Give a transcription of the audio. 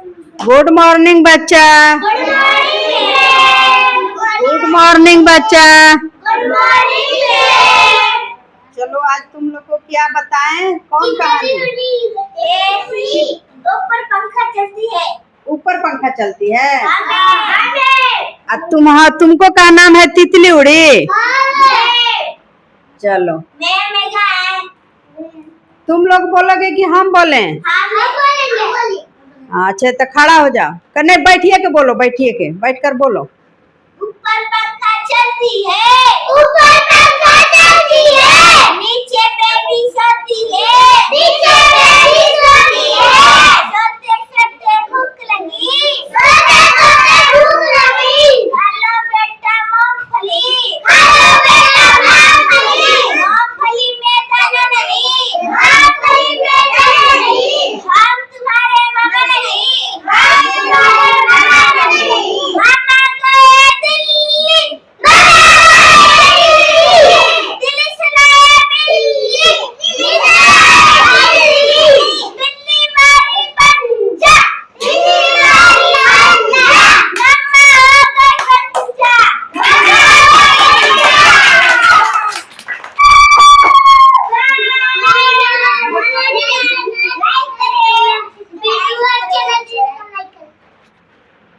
Good morning बच्चा। Good morning. Good morning बच्चा। Good morning. चलो आज तुम लोग को क्या बताएं, कौन कहानी? एसी ऊपर पंखा चलती है। ऊपर पंखा चलती है। हाँ, तुमको क्या नाम है? तितली उड़ी। चलो तुम लोग बोलोगे कि हम बोले? अच्छा तो खड़ा हो जाओ। नहीं बैठिए के बोलो, बैठिए के बैठ कर बोलो। ऊपर पंखा चलती है। ऊपर पंखा चलती है। नीचे बेबी सोती है। नीचे बेबी सोती है।